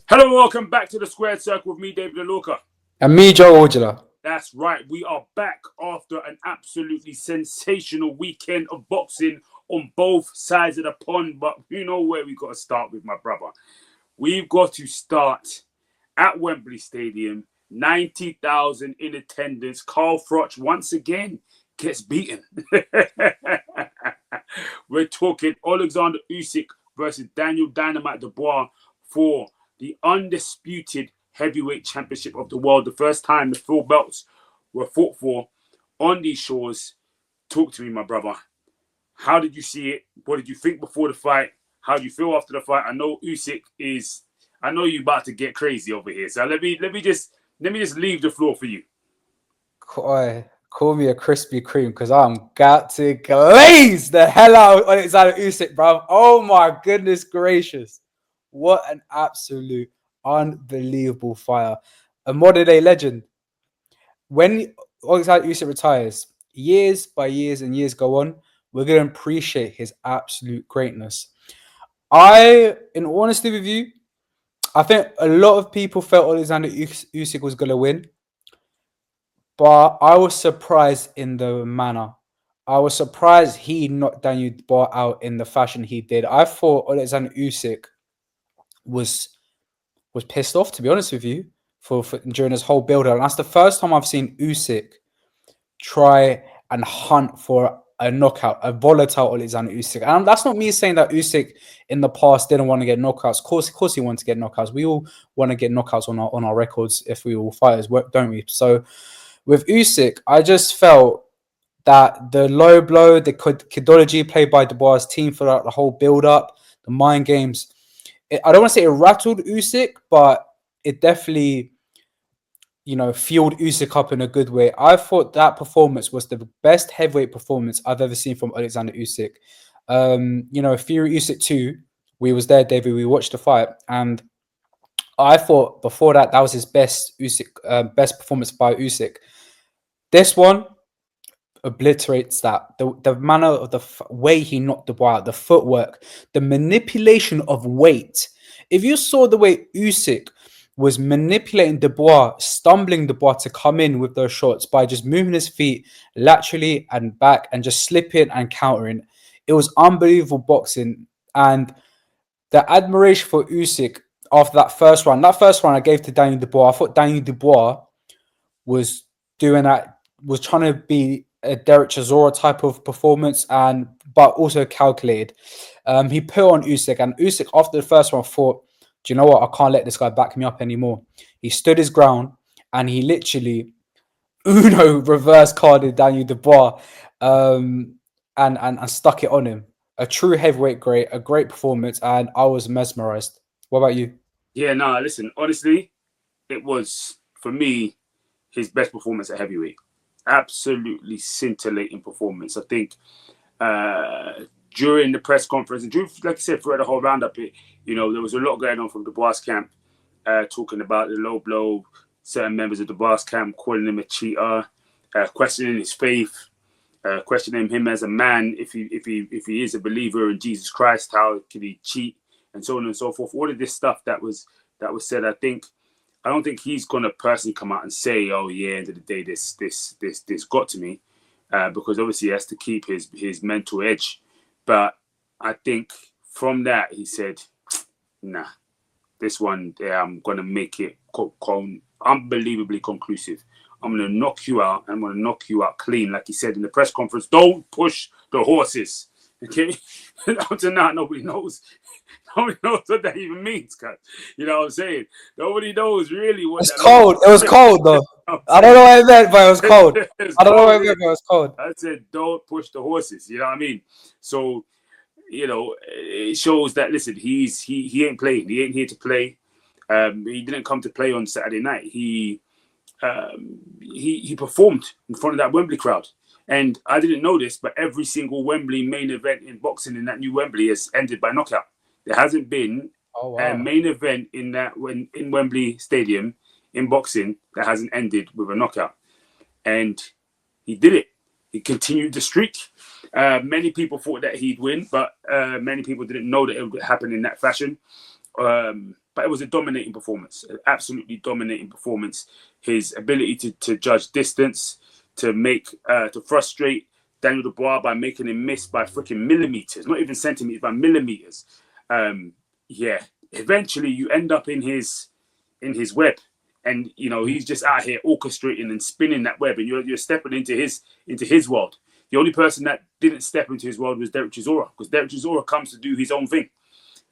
Hello and welcome back to the Squared Circle with me, David Alorca. And me, Joe Orgula. That's right, we are back after an absolutely sensational weekend of boxing on both sides of the pond. But you know where we got to start with, my brother. We've got to start at Wembley Stadium. 90,000 in attendance. Carl Froch once again gets beaten. We're talking Alexander Usyk versus Daniel Dynamite Dubois for the undisputed heavyweight championship of the world. The first time the full belts were fought for on these shores. Talk to me, my brother. How did you see it? What did you think before the fight? How do you feel after the fight? I know Usyk is. I know you're about to get crazy over here. So let me just leave the floor for you. Call me a Krispy Kreme because I'm got to glaze the hell out on Alexander Usyk, bro. Oh my goodness gracious. What an absolute unbelievable fire. A modern day legend. When Alexander Usyk retires, years by years and years go on, we're going to appreciate his absolute greatness. In honesty with you, I think a lot of people felt Alexander Usyk was going to win. But I was surprised in the manner. I was surprised he knocked Daniel Dubois out in the fashion he did. I thought Alexander Usyk was pissed off, to be honest with you, for during this whole build-up. And that's the first time I've seen Usyk try and hunt for a knockout, a volatile Alexander Usyk. And that's not me saying that Usyk in the past didn't want to get knockouts. Of course he wanted to get knockouts. We all want to get knockouts on our records if we all fighters, don't we? So with Usyk, I just felt that the low blow, the kidology played by Dubois' team throughout the whole build-up, the mind games, I don't want to say it rattled Usyk, but it definitely, fueled Usyk up in a good way. I thought that performance was the best heavyweight performance I've ever seen from Alexander Usyk. Fury Usyk 2, we was there, David, we watched the fight, and I thought before that was his best performance by Usyk. This one obliterates that. The manner of the way he knocked Dubois out, the footwork, the manipulation of weight. If you saw the way Usyk was manipulating Dubois, stumbling Dubois to come in with those shots by just moving his feet laterally and back and just slipping and countering, it was unbelievable boxing. And the admiration for Usyk after that first round I gave to Daniel Dubois. I thought Daniel Dubois was doing that, was trying to be a Derek Chisora type of performance, but also calculated. He put on Usyk, and Usyk after the first one thought, do you know what? I can't let this guy back me up anymore. He stood his ground, and he literally reverse carded Daniel Dubois, and stuck it on him. A true heavyweight great, a great performance, and I was mesmerized. What about you? Yeah, listen, honestly, it was, for me, his best performance at heavyweight. Absolutely scintillating performance. I think during the press conference, and like I said, throughout the whole roundup, there was a lot going on from Dubois' camp, talking about the low blow, certain members of Dubois' camp calling him a cheater, questioning his faith, questioning him as a man, if he is a believer in Jesus Christ, how can he cheat, and so on and so forth. All of this stuff that was said, I don't think he's gonna personally come out and say, "Oh yeah, end of the day, this got to me," because obviously he has to keep his mental edge. But I think from that he said, "Nah, this one, I'm gonna make it unbelievably conclusive. I'm gonna knock you out. I'm gonna knock you out clean," like he said in the press conference. Don't push the horses. Okay, up to now, nobody knows what that even means, guys. You know what I'm saying? Nobody knows really what it's that cold. means. It was cold, though. I don't know what I meant, but it was cold. I don't know what I meant, but it was cold. I said, don't push the horses. You know what I mean? So, it shows that, listen, he ain't playing. He ain't here to play. He didn't come to play on Saturday night. He performed in front of that Wembley crowd. And I didn't know this, but every single Wembley main event in boxing in that new Wembley has ended by knockout. There hasn't been a main event in Wembley Stadium in boxing that hasn't ended with a knockout. And he did it. He continued the streak. Many people thought that he'd win, but many people didn't know that it would happen in that fashion. but it was a dominating performance, an absolutely dominating performance. His ability to judge distance, to frustrate Daniel Dubois by making him miss by freaking millimeters, not even centimeters, by millimeters. Yeah, eventually you end up in his web, and he's just out here orchestrating and spinning that web, and you're stepping into his world. The only person that didn't step into his world was Derek Chisora, because Derek Chisora comes to do his own thing.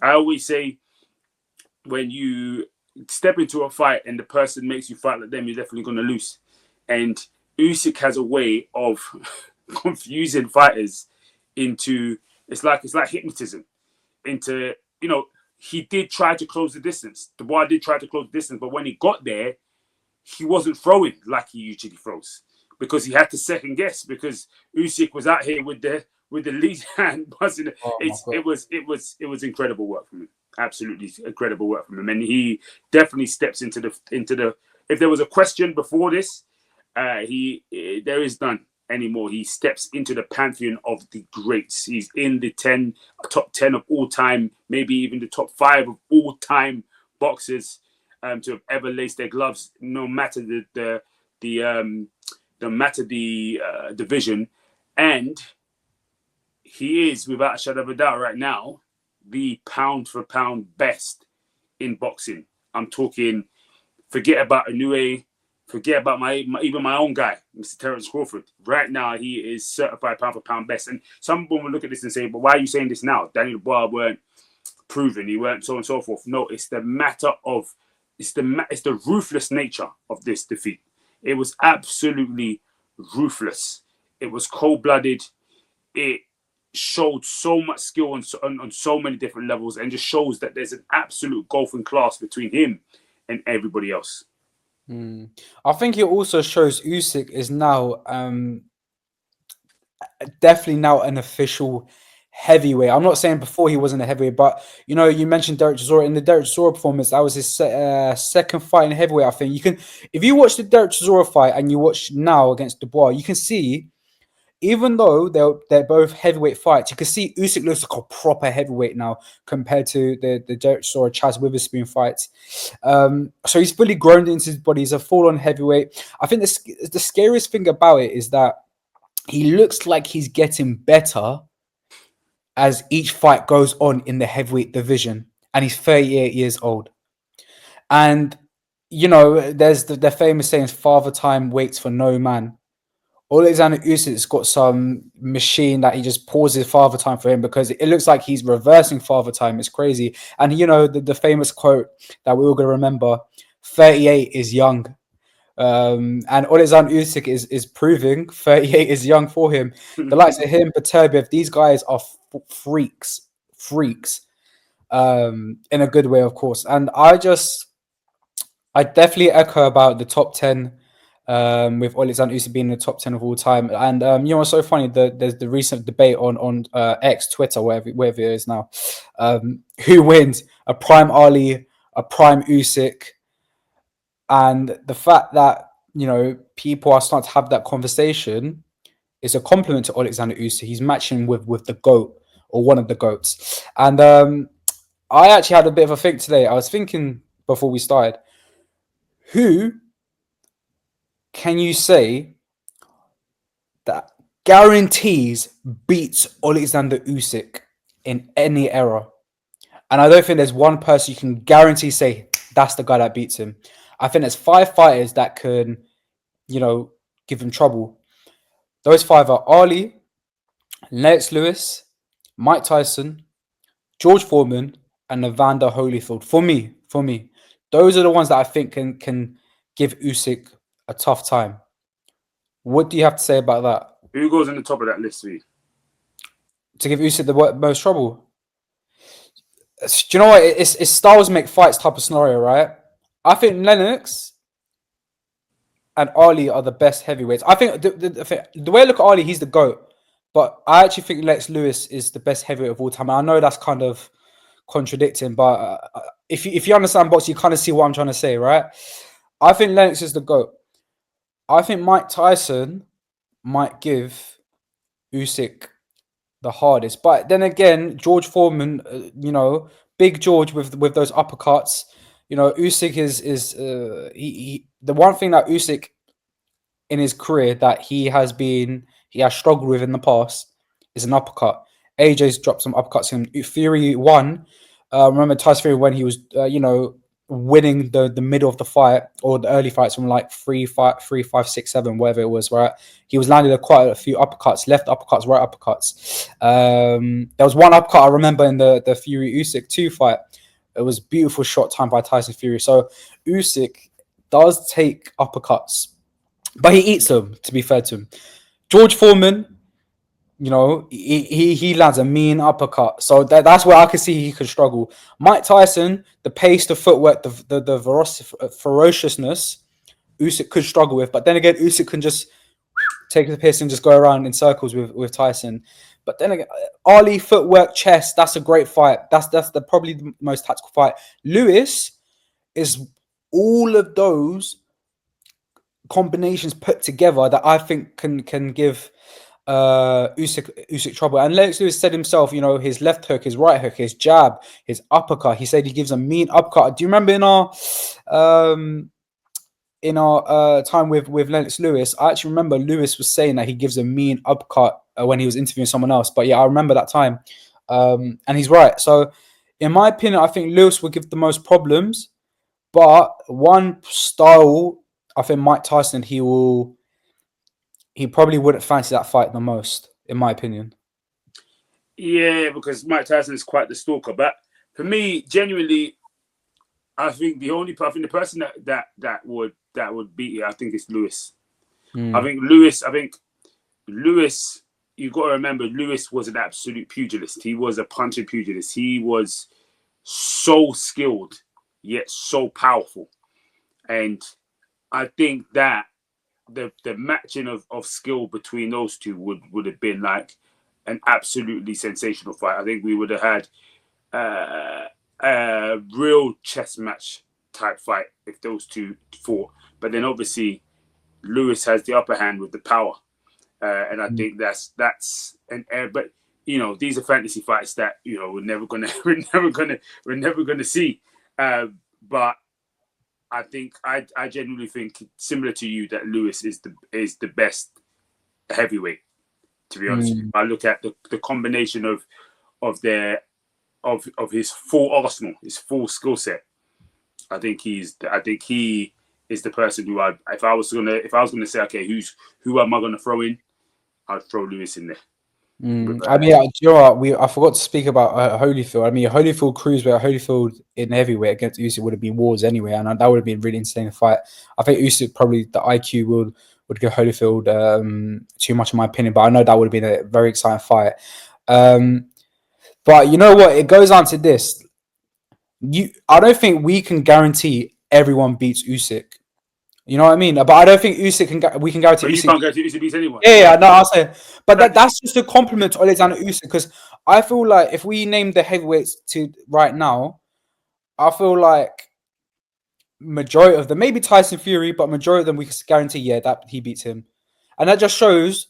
I always say, when you step into a fight and the person makes you fight like them, you're definitely going to lose. And Usyk has a way of confusing fighters into, it's like hypnotism. Into, he did try to close the distance. Dubois did try to close the distance, but when he got there, he wasn't throwing like he usually throws, because he had to second guess, because Usyk was out here with the lead hand buzzing. Oh my God. It was incredible work from him. Absolutely incredible work from him, and he definitely steps into the. If there was a question before this, there is none anymore. He steps into the pantheon of the greats. He's in the top 10 of all time, maybe even the top 5 of all time boxers to have ever laced their gloves, no matter the division. And he is, without a shadow of a doubt, right now, the pound for pound best in boxing. I'm talking, forget about Inoue, forget about even my own guy, Mr. Terence Crawford. Right now, he is certified pound for pound best. And some people will look at this and say, but why are you saying this now? Daniel Dubois weren't proven, he weren't so on and so forth. No, it's the matter of, it's the ruthless nature of this defeat. It was absolutely ruthless. It was cold-blooded. It showed so much skill on so many different levels, and just shows that there's an absolute golfing class between him and everybody else. I think it also shows Usyk is now definitely now an official heavyweight. I'm not saying before he wasn't a heavyweight, but you mentioned Derek Chisora. In the Derek Chisora performance, that was his second fight in heavyweight. I think if you watch the Derek Chisora fight and you watch now against Dubois, you can see, even though they're both heavyweight fights, you can see Usyk looks like a proper heavyweight now compared to the Derek Chisora Chaz Witherspoon fights. So he's fully grown into his body. He's a full-on heavyweight. I think the scariest thing about it is that he looks like he's getting better as each fight goes on in the heavyweight division, and he's 38 years old. And there's the famous saying, "Father time waits for no man." Alexander Usyk's got some machine that he just pauses father time for him, because it looks like he's reversing father time. It's crazy. And the famous quote that we're all going to remember, 38 is young. And Alexander Usyk is proving 38 is young for him. The likes of him, Beterbiev, these guys are freaks, in a good way, of course. And I definitely echo about the top 10, with Alexander Usyk being in the top 10 of all time. And what's so funny? There's the recent debate on X, Twitter, wherever it is now. Who wins, a prime Ali, a prime Usyk? And the fact that people are starting to have that conversation is a compliment to Alexander Usyk. He's matching with the GOAT, or one of the GOATs. And I actually had a bit of a think today. I was thinking before we started, who can you say that guarantees beats Alexander Usyk in any era? And I don't think there's one person you can guarantee say that's the guy that beats him. I think there's 5 fighters that can, give him trouble. Those 5 are Ali, Lennox Lewis, Mike Tyson, George Foreman, and Evander Holyfield. For me, those are the ones that I think can give Usyk a tough time. What do you have to say about that? Who goes on the top of that list for you? To give Usyk the most trouble? Do you know what? It's styles make fights type of scenario, right? I think Lennox and Ali are the best heavyweights. I think the way I look at Ali, he's the GOAT. But I actually think Lex Lewis is the best heavyweight of all time. And I know that's kind of contradicting, but if you understand boxing, you kind of see what I'm trying to say, right? I think Lennox is the GOAT. I think Mike Tyson might give Usyk the hardest. But then again, George Foreman, Big George with those uppercuts. You know, Usyk is the one thing that Usyk in his career that he has struggled with in the past is an uppercut. AJ's dropped some uppercuts in Fury won. Remember Tyson Fury when he was winning the middle of the fight or the early fights from like 3, 5, 6, 7, whatever it was, right? He was landing quite a few uppercuts, left uppercuts, right uppercuts. There was one uppercut I remember in the Fury Usyk 2 fight. It was beautiful shot time by Tyson Fury. So Usyk does take uppercuts, but he eats them, to be fair to him. George Foreman, you know, he lands a mean uppercut. So that's where I could see he could struggle. Mike Tyson, the pace, the footwork, the ferociousness, Usyk could struggle with. But then again, Usyk can just take the piss and just go around in circles with Tyson. But then again, Ali, footwork, chest, that's a great fight. That's probably the most tactical fight. Lewis is all of those combinations put together that I think can give Usyk trouble. And Lennox Lewis said himself, you know, his left hook, his right hook, his jab, his uppercut. He said he gives a mean uppercut. Do you remember in our time with Lennox Lewis? I actually remember Lewis was saying that he gives a mean uppercut when he was interviewing someone else. But yeah, I remember that time, and he's right. So, in my opinion, I think Lewis will give the most problems. But one style, I think Mike Tyson, he probably wouldn't fancy that fight the most, in my opinion. Yeah, because Mike Tyson is quite the stalker. But for me, genuinely, I think the person that would beat it, I think it's Lewis. I think Lewis. You got to remember, Lewis was an absolute pugilist. He was a punching pugilist. He was so skilled yet so powerful, and I think that the matching of skill between those two would have been like an absolutely sensational fight. I think we would have had a real chess match type fight if those two fought. But then obviously Lewis has the upper hand with the power, and I think that's but you know, these are fantasy fights that, you know, we're never gonna see. But I think I genuinely think, similar to you, that Lewis is the best heavyweight. To be honest, I look at the combination of his full arsenal, his full skill set. I think he is the person who if I was gonna say, okay, who am I gonna throw in? I'd throw Lewis in there. I mean, do you know what? I forgot to speak about Holyfield. I mean, Holyfield cruiserweight, Holyfield in heavyweight against Usyk would have been wars anyway, and that would have been a really insane fight. I think Usyk probably the IQ would give Holyfield too much, in my opinion, but I know that would have been a very exciting fight. But you know what? It goes on to this. I don't think we can guarantee everyone beats Usyk. You know what I mean? But I don't think we can guarantee. But you can't guarantee Usyk beats anyone. Yeah, no, I'll say. But that's just a compliment to Alexander Usyk, because I feel like if we name the heavyweights to right now, I feel like majority of them, maybe Tyson Fury, but majority of them we can guarantee, that he beats him, and that just shows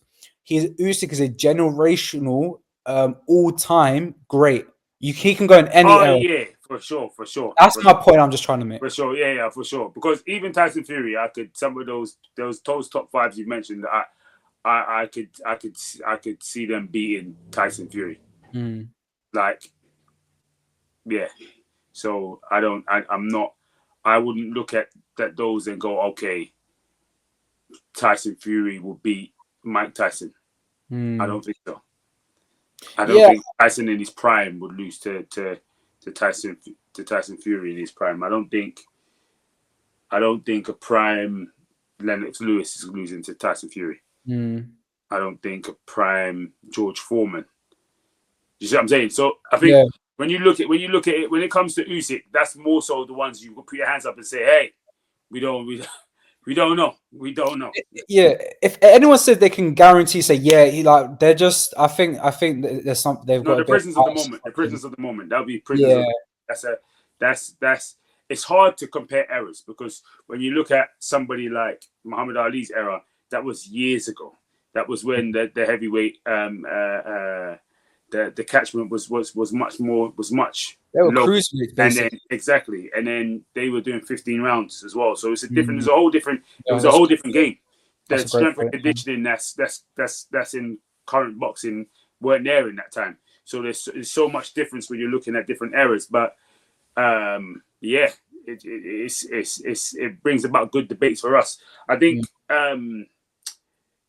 Usyk is a generational, all-time great. He can go in any era. Yeah, for sure. That's my point. I'm just trying to make. For sure, yeah, for sure. Because even Tyson Fury, some of those top fives you mentioned, I could see them beating Tyson Fury. Like, yeah. So I wouldn't look at those and go, okay, Tyson Fury will beat Mike Tyson. I don't think so. I don't think Tyson in his prime would lose to Tyson Fury in his prime. I don't think a prime Lennox Lewis is losing to Tyson Fury. I don't think a prime George Foreman. You see what I'm saying? So I think when you look at it, when it comes to Usyk, that's more so the ones you put your hands up and say, hey, we don't know. Yeah, if anyone said they can guarantee, say they're just. I think there's some. They've got the prisons of the moment. The prisons of the moment. That'll be prisons. That's. It's hard to compare eras, because when you look at somebody like Muhammad Ali's era, that was years ago. That was when the heavyweight the catchment was much They were low, cruiserweights, and then basically. exactly, and then they were doing 15 rounds as well. So it's a different. Mm. It's a whole different. It Yeah, was a whole different game. that's The a great strength and point. conditioning that's in current boxing weren't there in that time. So there's so much difference when you're looking at different eras. But yeah, it brings about good debates for us. I Mm. think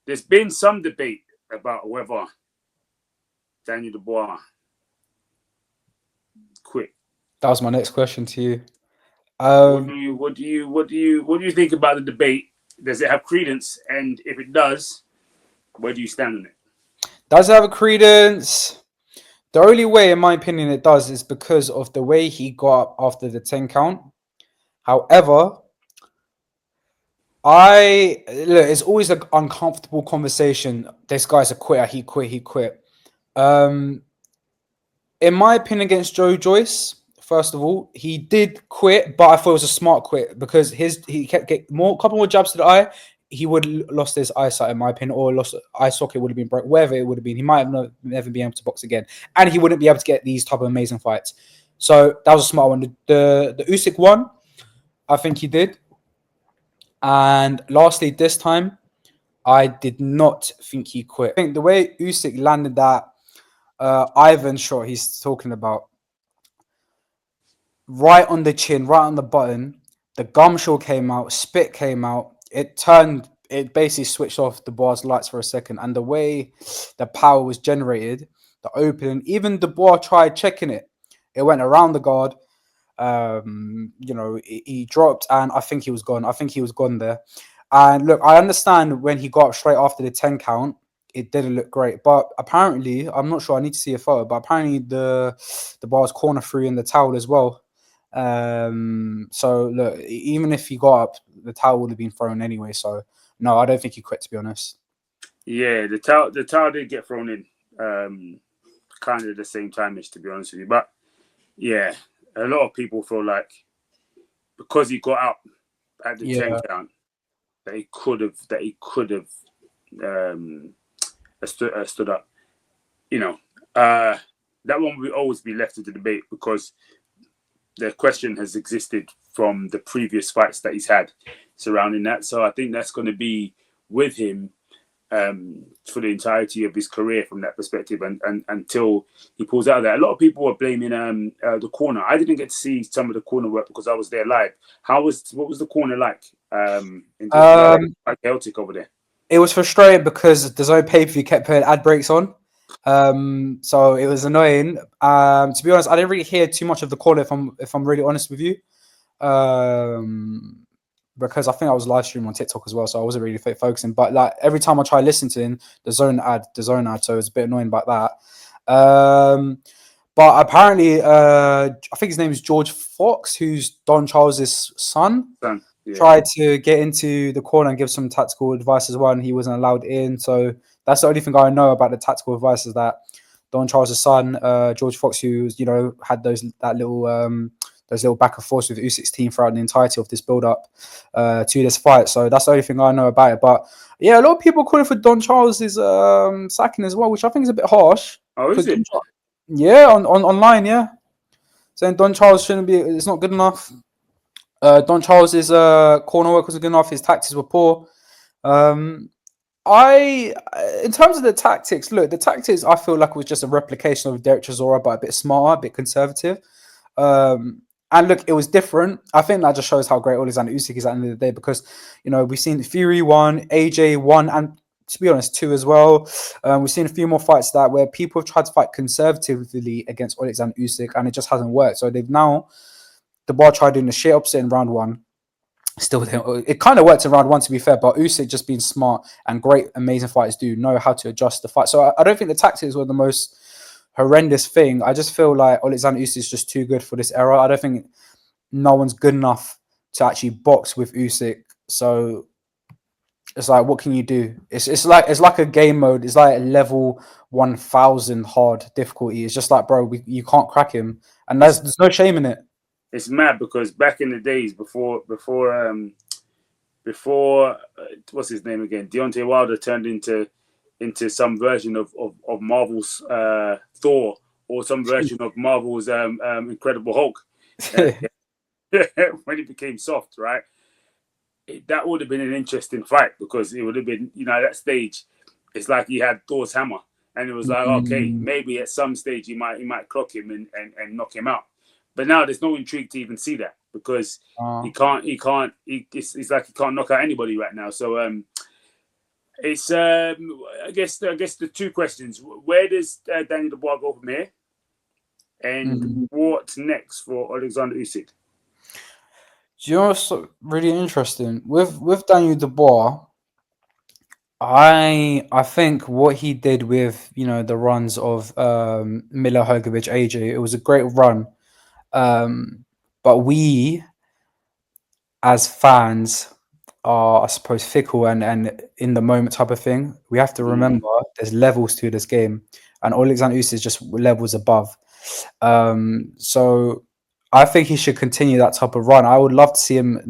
there's been some debate about whether Daniel Dubois quit. That was my next question to you. What do you think about the debate? Does it have credence? And if it does, where do you stand on it? Does it have a credence? The only way, in my opinion, it does is because of the way he got up after the 10 count. However, it's always an uncomfortable conversation. This guy's a quitter. He quit. He quit. Um, in my opinion, against Joe Joyce, first of all, he did quit, but I thought it was a smart quit because he kept getting couple more jabs to the eye. He would have lost his eyesight, in my opinion, or lost eye socket would have been broke, wherever it would have been. He might have never been able to box again, and he wouldn't be able to get these type of amazing fights. So that was a smart one. The Usyk one, I think he did. And lastly, this time, I did not think he quit. I think the way Usyk landed that Ivan shot he's talking about, right on the chin, right on the button, the gumshoe came out, spit came out. It basically switched off the bar's lights for a second. And the way the power was generated, the opening, even Dubois tried checking it. It went around the guard. He dropped, and I think he was gone. I think he was gone there. And look, I understand when he got up straight after the 10 count, it didn't look great. But apparently, I'm not sure. I need to see a photo. But apparently, the bar's corner through in the towel as well. So look, even if he got up, the towel would have been thrown anyway. So no, I don't think he quit, to be honest. Yeah, the towel did get thrown in, kind of the same time ish, to be honest with you. But yeah, a lot of people feel like because he got up at the Yeah, 10 count that he could have stood up. You know, that one will always be left to the debate because the question has existed from the previous fights that he's had surrounding that. So I think that's going to be with him for the entirety of his career from that perspective, and until he pulls out of there. A lot of people were blaming the corner. I didn't get to see some of the corner work because I was there live. What was the corner like? Quite chaotic over there. It was frustrating because there's no pay-per-view kept putting ad breaks on. So it was annoying. To be honest, I didn't really hear too much of the call if I'm really honest with you. Because I think I was live streaming on TikTok as well, so I wasn't really focusing. But like every time I try listening to the zone ad, so it's a bit annoying about that. But apparently, I think his name is George Fox, who's Don Charles's son. Yeah. Tried to get into the corner and give some tactical advice as well, and he wasn't allowed in. So that's the only thing I know about the tactical advice is that Don Charles' son, George Fox, who had those little back and forth with Usyk's team throughout the entirety of this build-up to this fight. So that's the only thing I know about it. But yeah, a lot of people calling for Don Charles' sacking as well, which I think is a bit harsh. Oh, is it? Yeah, online, yeah. Saying Don Charles it's not good enough. Don Charles's corner work wasn't good enough. His tactics were poor. In terms of the tactics, I feel like it was just a replication of Derek Chisora, but a bit smarter, a bit conservative. And look, it was different. I think that just shows how great Alexander Usyk is at the end of the day because, we've seen Fury 1, AJ 1, and to be honest, 2 as well. We've seen a few more fights where people have tried to fight conservatively against Alexander Usyk, and it just hasn't worked. So the bar tried doing the shit opposite in round 1. Still, it kind of worked in round 1, to be fair, but Usyk just being smart and great, amazing fighters do know how to adjust the fight. So I don't think the tactics were the most horrendous thing. I just feel like Alexander Usyk is just too good for this era. I don't think no one's good enough to actually box with Usyk. So it's like, what can you do? It's like a game mode. It's like a level 1000 hard difficulty. It's just like, bro, you can't crack him, and there's no shame in it. It's mad because back in the days before what's his name again? Deontay Wilder turned into some version of Marvel's Thor or some version of Marvel's Incredible Hulk when it became soft, right? That would have been an interesting fight because it would have been, at that stage, it's like he had Thor's hammer, and it was like, okay, Mm, maybe at some stage he might clock him and knock him out. But now there's no intrigue to even see that because uh, it's like he can't knock out anybody right now. So it's I guess the two questions: where does Daniel Dubois go from here, and mm. what's next for Alexander Usyk? Do you know what's really interesting with Daniel Dubois? I think what he did with the runs of Miller, Hergovic, AJ, it was a great run. But we as fans are, I suppose, fickle and in the moment type of thing. We have to Mm, remember there's levels to this game, and Alexander Usyk is just levels above. So I think he should continue that type of run. I would love to see him,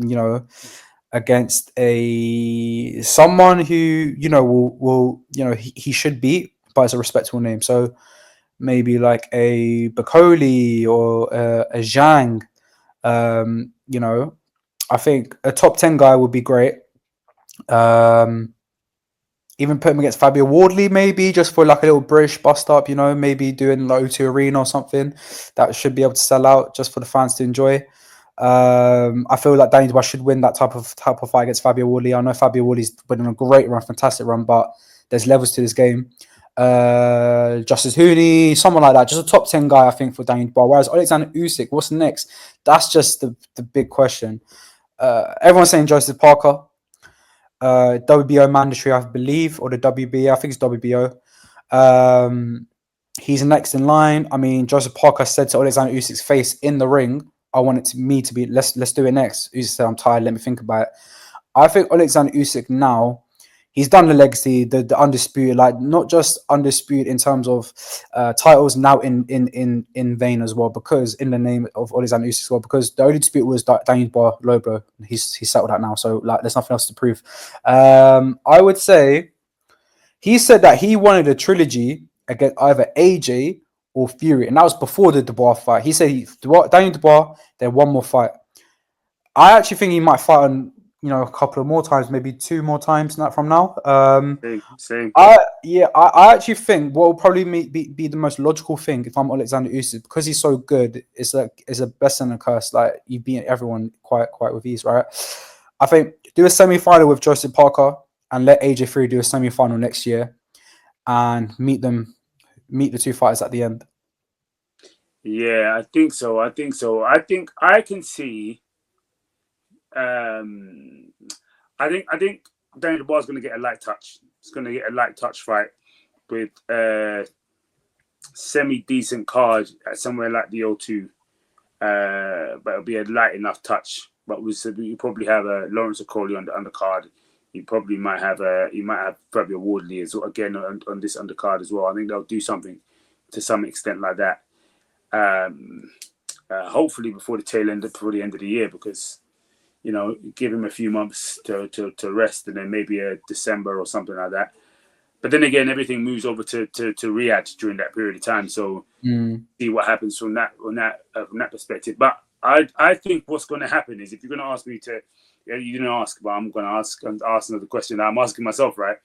against a someone who will he should beat, but it's a respectable name. So maybe like a Bacoli or a Zhang. I think a top 10 guy would be great. Um, Even put him against Fabio Wardley, maybe just for like a little British bust up, maybe doing like O2 Arena or something that should be able to sell out just for the fans to enjoy. I feel like Danny Dubois should win that type of fight against Fabio Wardley. I know Fabio Wardley's been on a great run, fantastic run, but there's levels to this game. Justice Hooney, someone like that, just a top 10 guy, I think, for Danny Dubois. Whereas Alexander Usyk, what's next? That's just the big question. Everyone's saying Joseph Parker. WBO mandatory, I believe, or the WBO. I think it's WBO. He's next in line. I mean, Joseph Parker said to Alexander Usyk's face in the ring, "I want it to be let's do it next." Usyk said, "I'm tired. Let me think about it." I think Alexander Usyk now, he's done the legacy, the undisputed, like not just undisputed in terms of titles, now in vain as well, because in the name of Alexander Usyk as well, because the only dispute was Daniel Bar Lobo. He's settled that now, so like there's nothing else to prove. I would say he said that he wanted a trilogy against either AJ or Fury, and that was before the Dubois fight. He said Daniel Dubois, then one more fight. I actually think he might fight on a couple of more times, maybe two more times from now. same. I actually think what will probably be the most logical thing if I'm Alexander Usyk, because he's so good. It's a blessing and a curse. Like you beat everyone quite with ease, right? I think do a semi-final with Joseph Parker and let AJ Fury do a semi-final next year and meet the two fighters at the end. Yeah, I think so. I think I can see. Um, I think Daniel Dubois is going to get a light touch. It's going to get a light touch fight with semi decent card at somewhere like the O2. But it'll be a light enough touch. But you probably have Lawrence Okoli on the undercard. You probably might have Fabio Wardley as well, again on this undercard as well. I think they'll do something to some extent like that. Hopefully before the end of the year, because give him a few months to rest, and then maybe a December or something like that. But then again, everything moves over to Riyadh during that period of time. So see what happens from that perspective. But I think what's going to happen is, if you're going to ask me to, you didn't ask, but I'm going to ask another question that I'm asking myself, right?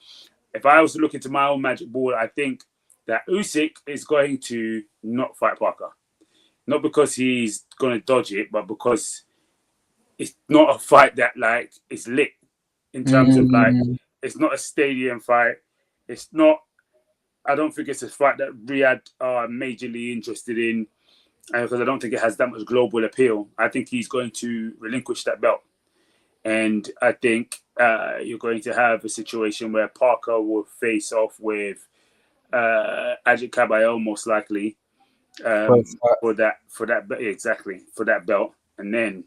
If I was to look into my own magic board, I think that Usyk is going to not fight Parker, not because he's going to dodge it, but because it's not a fight that like is lit in terms of like, Mm, it's not a stadium fight. It's not. I don't think it's a fight that Riyadh are majorly interested in, because I don't think it has that much global appeal. I think he's going to relinquish that belt, and I think you're going to have a situation where Parker will face off with Ajit Kabayel most likely, both. for that exactly for that belt, and then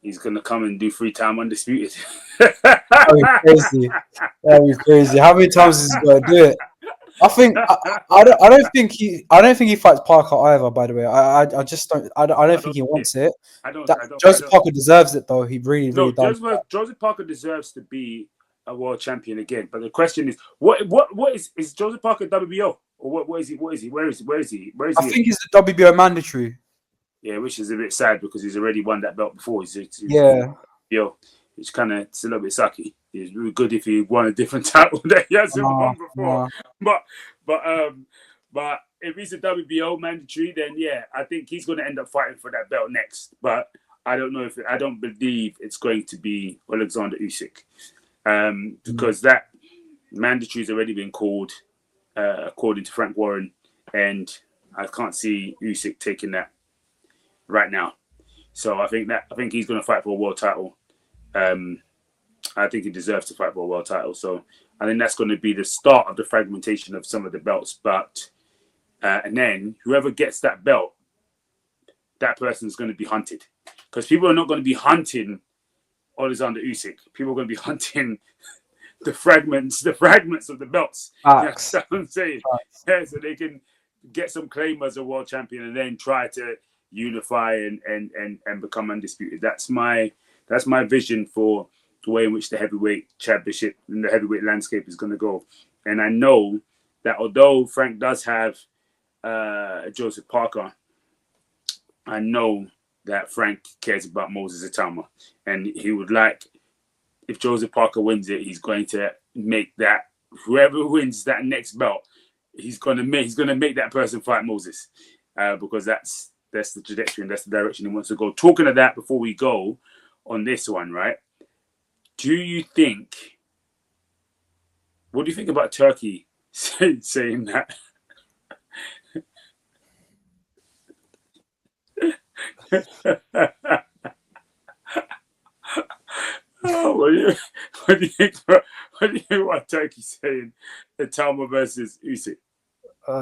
he's gonna come and do 3-time undisputed. That'd be crazy. That'd be crazy. How many times is he going to do it? I think I don't think he fights Parker either. By the way, I just don't. I don't I think don't he see it. wants it. I don't. That I don't. I Joseph don't. Parker deserves it though. He really No, does. Joseph Parker deserves to be a world champion again. But the question is, what is Joseph Parker WBO Or what is he? What is he? Where is he? Where is he? Where is I he? think it's the WBO mandatory. Yeah, which is a bit sad because he's already won that belt before. Yeah. Yo, it's kind of it's a little bit sucky. It's really good if he won a different title that he hasn't won before. No. But but um but if he's a WBO mandatory, then yeah, I think he's going to end up fighting for that belt next. But I don't know if I don't believe it's going to be Alexander Usyk, because that mandatory has already been called, according to Frank Warren, and I can't see Usyk taking that right now. So I think he's going to fight for a world title. I think he deserves to fight for a world title. So I think that's going to be the start of the fragmentation of some of the belts. But and then whoever gets that belt, that person is going to be hunted, because people are not going to be hunting Alexander Usyk. People are going to be hunting the fragments of the belts. Facts. That's what I'm saying. Yeah, so they can get some claim as a world champion and then try to unify and become undisputed. That's my vision for the way in which the heavyweight championship and the heavyweight landscape is going to go. And I know that although Frank does have Joseph Parker, I know that Frank cares about Moses Itama, and he would like, if Joseph Parker wins it, he's going to make that whoever wins that next belt, he's going to make that person fight Moses, because that's the trajectory and that's the direction he wants to go. Talking of that, before we go on this one, right? What do you think about Turkey saying that? Oh, what do you think about Turkey saying Itama versus Usyk?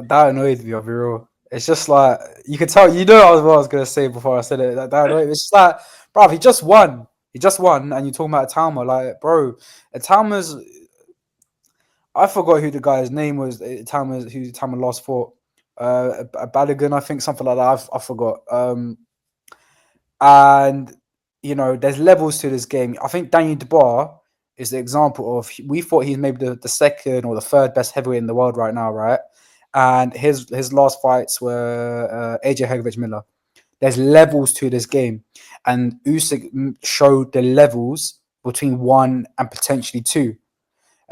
That annoyed me, I'll be real. It's just like, you can tell, what I was going to say before I said it. That annoyed me. It's just like, bro, he just won. He just won, and you're talking about Itama. Like, bro, Itama's. I forgot who the guy's name was. Who Itama last fought. A Balogun, I think, something like that. I forgot. And there's levels to this game. I think Daniel Dubois is the example of, we thought he's maybe the second or the third best heavyweight in the world right now, right? And his last fights were AJ Hegovich-Miller. There's levels to this game, and Usyk showed the levels between 1 and potentially 2.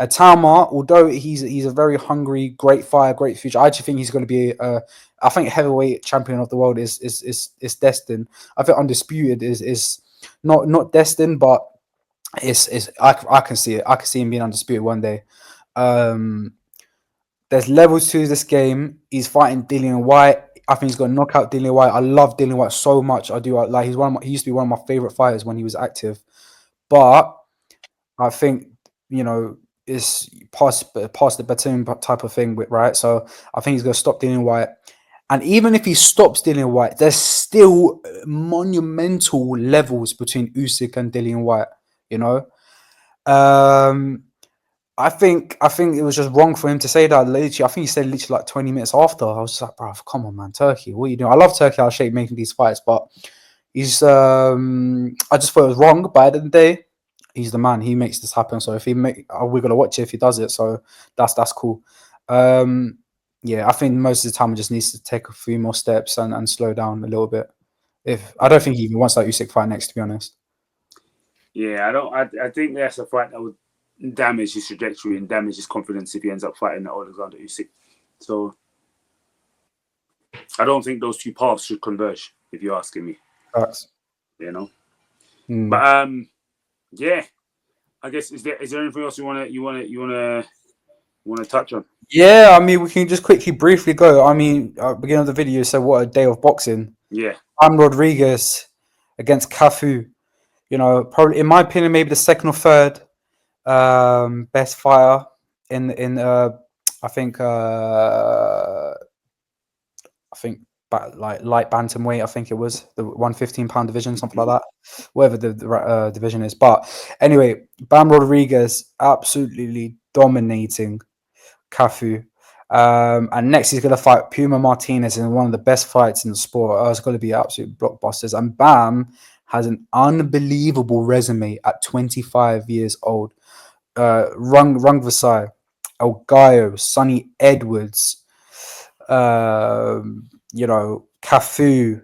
Tama, although he's a very hungry, great fighter, great future, I actually think he's going to be I think heavyweight champion of the world is destined. I think undisputed is not destined, but I can see it. I can see him being undisputed one day. There's levels to this game. He's fighting Dillian White. I think he's going to knock out Dillian White. I love Dillian White so much. I do. Like, he used to be one of my favorite fighters when he was active. But I think, it's past the baton type of thing, right? So I think he's going to stop Dillian White. And even if he stops Dillian White, there's still monumental levels between Usyk and Dillian White, I think it was just wrong for him to say that. Literally, I think he said literally like 20 minutes after. I was just like, bro, come on, man, Turkey, what are you doing? I love Turkey Al-Sheikh making these fights, but he's I just thought it was wrong. But at the end of the day, he's the man. He makes this happen. So if we're gonna watch it if he does it. So that's cool. Yeah, I think most of the time he just needs to take a few more steps and slow down a little bit. I don't think he even wants that Usyk fight next, to be honest. Yeah, I think that's a fight that would damage his trajectory and damage his confidence if he ends up fighting Alexander Usyk. So I don't think those two paths should converge, if you're asking me. Facts. But yeah, I guess is there anything else you wanna touch on? Yeah, I mean, we can just quickly, briefly go. I mean, beginning of the video said, "What a day of boxing." Yeah, Rodriguez against Cafu. Probably, in my opinion, maybe the second or third best fighter in I think like light bantamweight. I think it was the 115-pound division, something like that, whatever the division is. But anyway, Bam Rodriguez absolutely dominating Cafu. And next he's going to fight Puma Martinez in one of the best fights in the sport. It's going to be absolute blockbusters. And Bam has an unbelievable resume at 25 years old. Rung Vasai, El Gallo, Sonny Edwards, Cafu,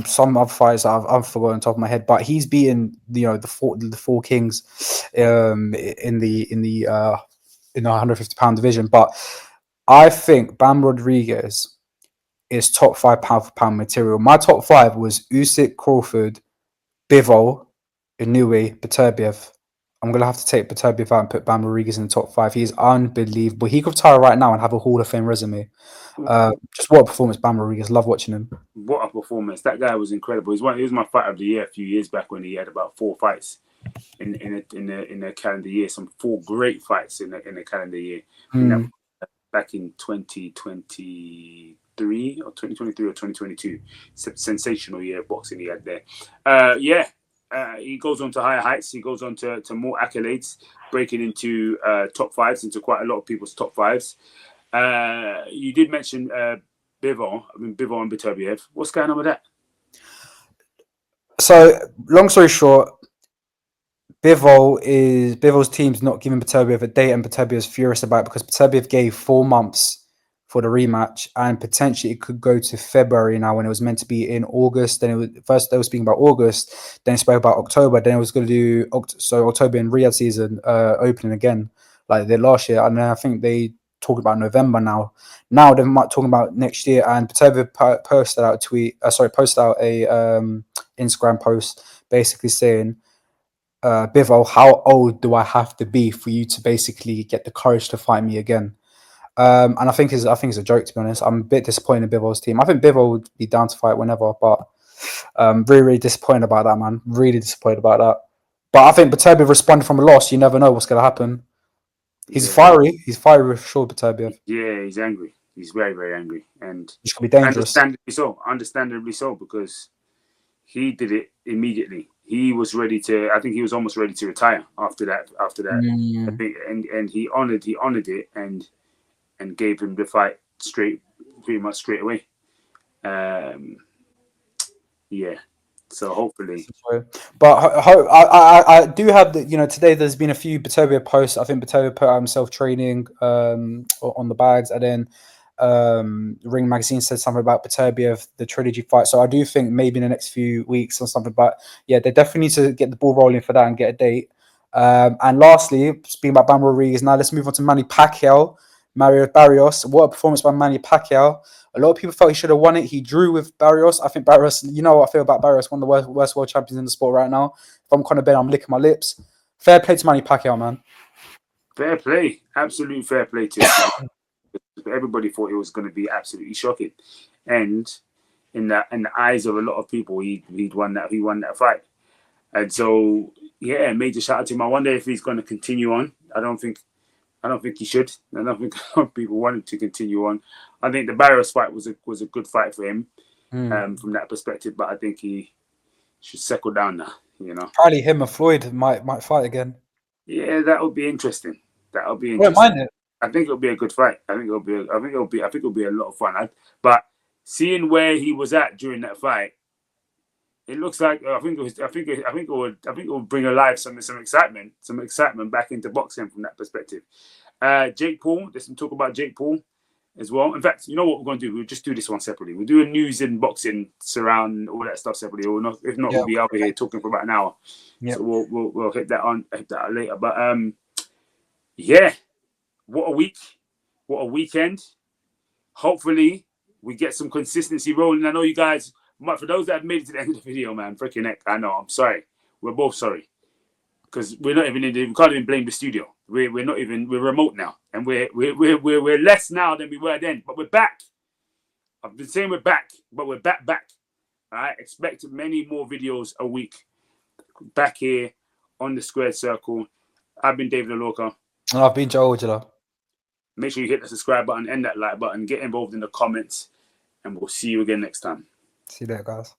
some other fighters that I've forgotten on top of my head, but he's beaten the four kings in the 150-pound division. But I think Bam Rodriguez is top 5 pound for pound material. My top 5 was Usyk, Crawford, Bivol, Inoue, Beterbiev. I'm gonna have to take Beterbiev out and put Bam Rodriguez in the top 5. He is unbelievable. He could retire right now and have a Hall of Fame resume. Just what a performance, Bam Rodriguez. Love watching him. What a performance! That guy was incredible. He was my fighter of the year a few years back when he had about 4 fights in the calendar year. Some 4 great fights in the calendar year. Back in 2023 or 2023 or 2022. Sensational year of boxing he had there. He goes on to higher heights. He goes on to more accolades, breaking into top 5s, into quite a lot of people's top 5s. You did mention Bivol and Beterbiev. What's going on with that? So, long story short, Bivol's team's not giving Beterbiev a date, and Beterbiev's furious about it because Beterbiev gave 4 months for the rematch, and potentially it could go to February now when it was meant to be in August. Then they were speaking about August, then it spoke about October, then it was going to do October in Riyadh season opening again like they did last year, and then I think they talked about November now. Now they're talking about next year, and Beterbiev posted out a Instagram post basically saying, Bivol, how old do I have to be for you to basically get the courage to fight me again? And I think it's a joke, to be honest. I'm a bit disappointed in Bivol's team. I think Bivol would be down to fight whenever, but really, really disappointed about that, man. Really disappointed about that. But I think Beterbiev responded from a loss. You never know what's going to happen. He's fiery. He's fiery for sure, Beterbiev. Yeah, he's angry. He's very, very angry, and which could be dangerous. Understandably so, because he did it immediately. He was ready to. I think he was almost ready to retire after that. I think, and he honored it, and gave him the fight pretty much straight away. Yeah. So hopefully, but I do have the today there's been a few Beterbiev posts. I think Beterbiev put out himself training on the bags, and then Ring Magazine said something about Beterbiev, the trilogy fight. So I do think maybe in the next few weeks or something. But yeah, they definitely need to get the ball rolling for that and get a date. And lastly, speaking about Bam Rodriguez, now let's move on to Manny Pacquiao. Mario Barrios, what a performance by Manny Pacquiao. A lot of people felt he should have won it. He drew with Barrios. I think Barrios, you know what I feel about Barrios, one of the worst world champions in the sport right now. If I'm Conor Ben, I'm licking my lips. Fair play to Manny Pacquiao, man. Fair play. Absolute fair play to him. Everybody thought it was going to be absolutely shocking. And in the eyes of a lot of people, he won that fight. And so, yeah, major shout out to him. I wonder if he's going to continue on. I don't think he should. I don't think people want him to continue on. I think the Barrios fight was a good fight for him from that perspective, but I think he should settle down now. Probably him and Floyd might fight again. Yeah, that would be interesting. I don't mind it. I think it'll be a good fight. I think it'll be a lot of fun. But seeing where he was at during that fight, it looks like I think it will bring alive some excitement back into boxing from that perspective. Jake Paul, there's some talk about Jake Paul as well. In fact, you know what we're going to do? We'll just do this one separately. We'll do a news and boxing surround all that stuff separately. Or not, if not, we'll be over here talking for about an hour. Yep. So we'll hit that out later. But yeah, what a week, what a weekend. Hopefully, we get some consistency rolling. I know you guys. But for those that have made it to the end of the video, man, freaking heck, I know, I'm sorry. We're both sorry. Because we're not even we can't even blame the studio. We're remote now. And we're less now than we were then. But we're back. I've been saying we're back, but we're back. All right, expect many more videos a week. Back here on the Squared Circle. I've been David Aloka. And I've been Joe Ojala. Make sure you hit the subscribe button and that like button. Get involved in the comments. And we'll see you again next time. See you later, guys.